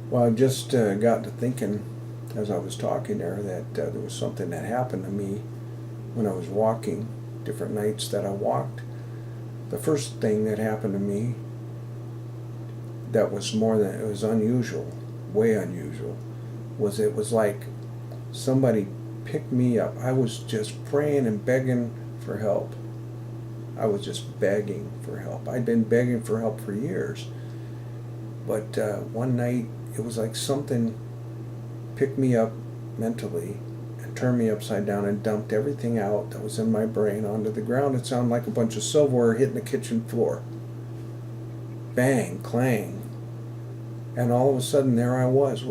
Well, I just got to thinking as I was talking there that there was something that happened to me when I was walking, different nights that I walked. The first thing that happened to me that was more than, it was unusual, way unusual, was it was like somebody picked me up. I was just praying and begging for help. I was just begging for help. I'd been begging for help for years. But one night, it was like something picked me up mentally and turned me upside down and dumped everything out that was in my brain onto the ground. It sounded like a bunch of silverware hitting the kitchen floor. Bang, clang. And all of a sudden, there I was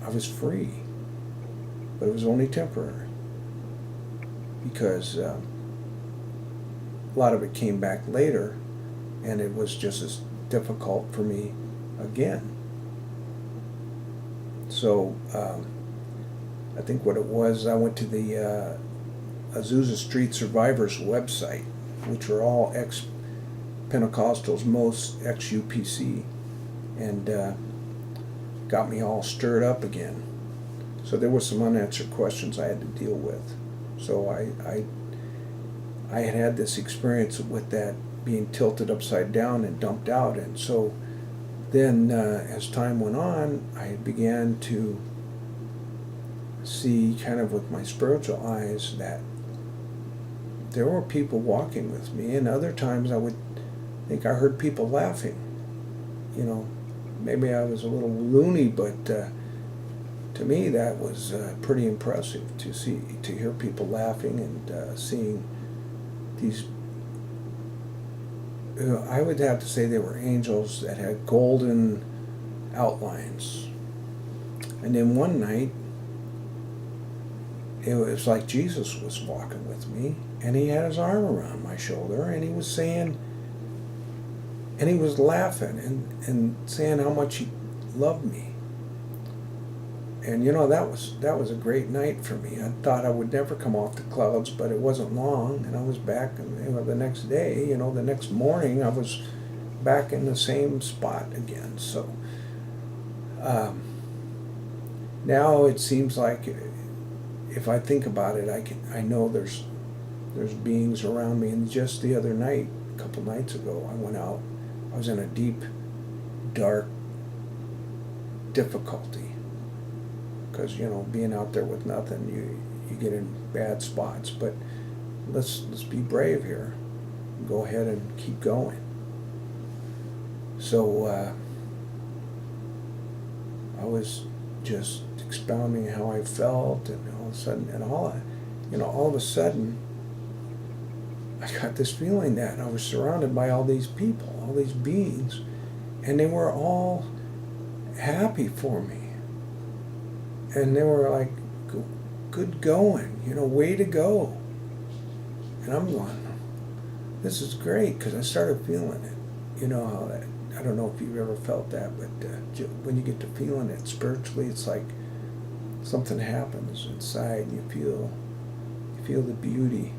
I was free. But it was only temporary because a lot of it came back later, and it was just as difficult for me again. So I think what it was, I went to the Azusa Street Survivors website, which are all ex-Pentecostals, most ex-UPC, and got me all stirred up again. So there were some unanswered questions I had to deal with. So I had this experience with that being tilted upside down and dumped out, and so then as time went on, I began to see kind of with my spiritual eyes that there were people walking with me, and other times I would think I heard people laughing. You know, maybe I was a little loony, but to me that was pretty impressive to hear people laughing and seeing these. I would have to say they were angels that had golden outlines. And then one night, it was like Jesus was walking with me, and he had his arm around my shoulder, and he was saying, and he was laughing and saying how much he loved me. And that was a great night for me. I thought I would never come off the clouds, but it wasn't long, and I was back. And the next day, the next morning, I was back in the same spot again. So now it seems like if I think about it, I know there's beings around me. And just the other night, a couple nights ago, I went out. I was in a deep, dark difficulty. Because being out there with nothing, you get in bad spots. But let's be brave here. Go ahead and keep going. So I was just expounding how I felt, and all of a sudden, all of a sudden, I got this feeling that I was surrounded by all these people, all these beings, and they were all happy for me. And they were like, good going, way to go. And I'm going, this is great, because I started feeling it. You know how that, I don't know if you've ever felt that, but when you get to feeling it spiritually, it's like something happens inside, and you feel the beauty.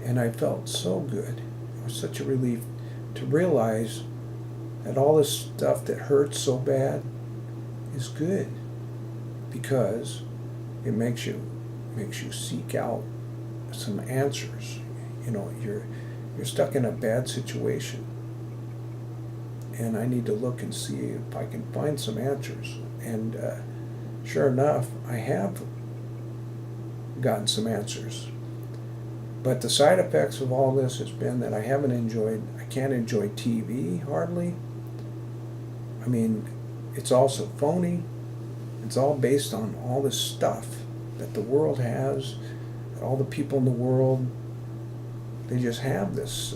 And I felt so good. It was such a relief to realize that all this stuff that hurts so bad is good. Because it makes you seek out some answers. You're stuck in a bad situation, and I need to look and see if I can find some answers. And sure enough, I have gotten some answers. But the side effects of all this has been that I can't enjoy TV hardly. I mean, it's also phony. It's all based on all this stuff that the world has, that all the people in the world, they just have this,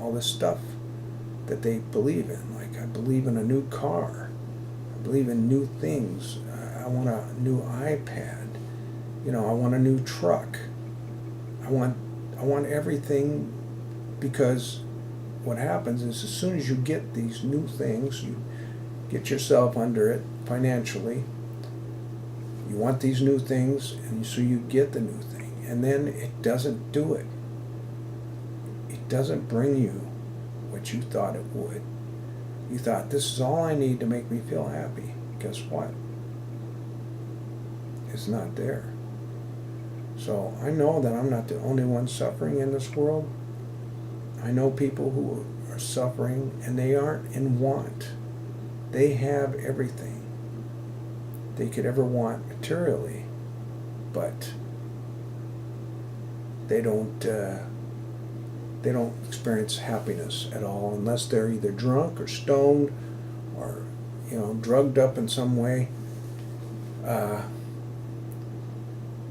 all this stuff that they believe in. Like, I believe in a new car. I believe in new things. I want a new iPad. I want a new truck. I want everything, because what happens is as soon as you get these new things, you get yourself under it financially. You want these new things, and so you get the new thing, and then it doesn't do it. It doesn't bring you what you thought it would. You thought, this is all I need to make me feel happy. Guess what? It's not there. So I know that I'm not the only one suffering in this world. I know people who are suffering and they aren't in want. They have everything they could ever want materially, but they don't experience happiness at all unless they're either drunk or stoned or drugged up in some way.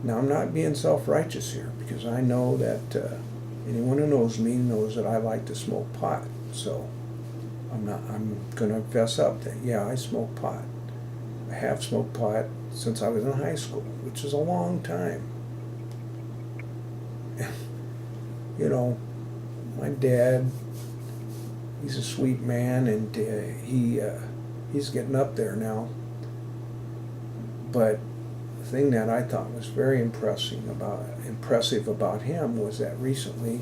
Now, I'm not being self-righteous here, because I know that anyone who knows me knows that I like to smoke pot. So I'm going to fess up that, yeah, I smoke pot. I have smoked pot since I was in high school, which is a long time. My dad, he's a sweet man, and he's getting up there now. But the thing that I thought was very impressive about him was that recently,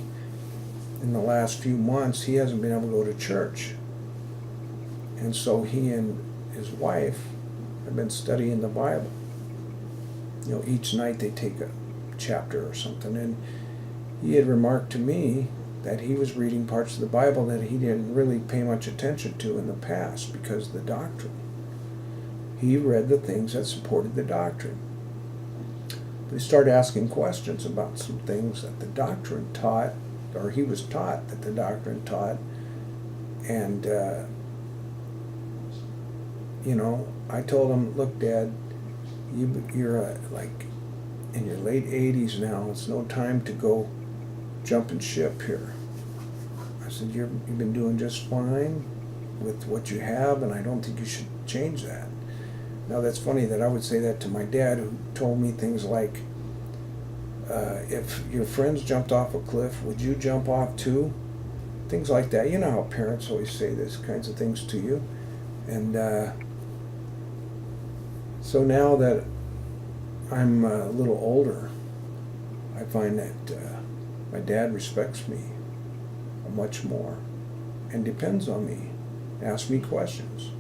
in the last few months, he hasn't been able to go to church. And so he and his wife have been studying the Bible. Each night they take a chapter or something. And he had remarked to me that he was reading parts of the Bible that he didn't really pay much attention to in the past because of the doctrine. He read the things that supported the doctrine. But he started asking questions about some things that the doctrine taught, or he was taught that the doctrine taught. And, I told him, look, Dad, you're like in your late 80s now. It's no time to go jumping ship here. I said, you've been doing just fine with what you have, and I don't think you should change that. Now, that's funny that I would say that to my dad, who told me things like, if your friends jumped off a cliff, would you jump off too? Things like that. You know how parents always say these kinds of things to you. And so now that I'm a little older, I find that my dad respects me much more and depends on me, asks me questions.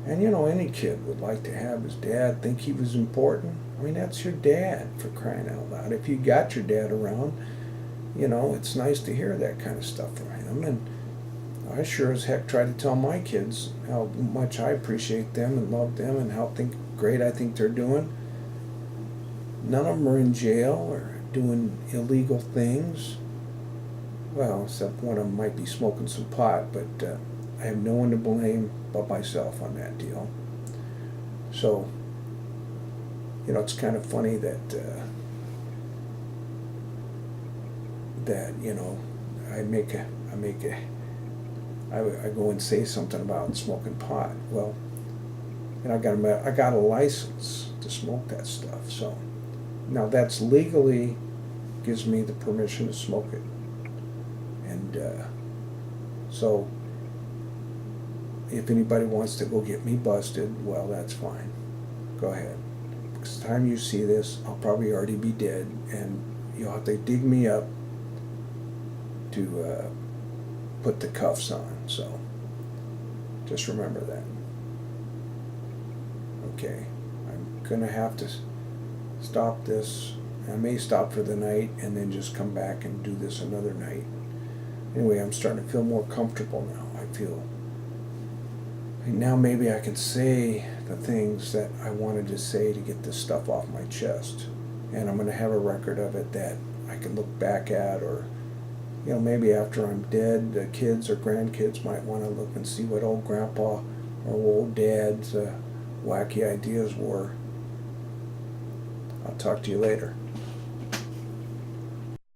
And any kid would like to have his dad think he was important. I mean, that's your dad, for crying out loud. If you got your dad around, it's nice to hear that kind of stuff from him. And I sure as heck try to tell my kids how much I appreciate them and love them and how great I think they're doing. None of them are in jail or doing illegal things. Well, except one of them might be smoking some pot, but I have no one to blame but myself on that deal. So, it's kind of funny that I go and say something about smoking pot. Well, I got a license to smoke that stuff. So now that's legally gives me the permission to smoke it. And so if anybody wants to go get me busted, well, that's fine. Go ahead. Because the time you see this, I'll probably already be dead, and you'll have to dig me up to put the cuffs on. So just remember that. Okay, I'm gonna have to stop this. I may stop for the night and then just come back and do this another night. Anyway, I'm starting to feel more comfortable now. Now maybe I can say the things that I wanted to say to get this stuff off my chest. And I'm going to have a record of it that I can look back at, or, maybe after I'm dead, the kids or grandkids might want to look and see what old grandpa or old dad's wacky ideas were. I'll talk to you later.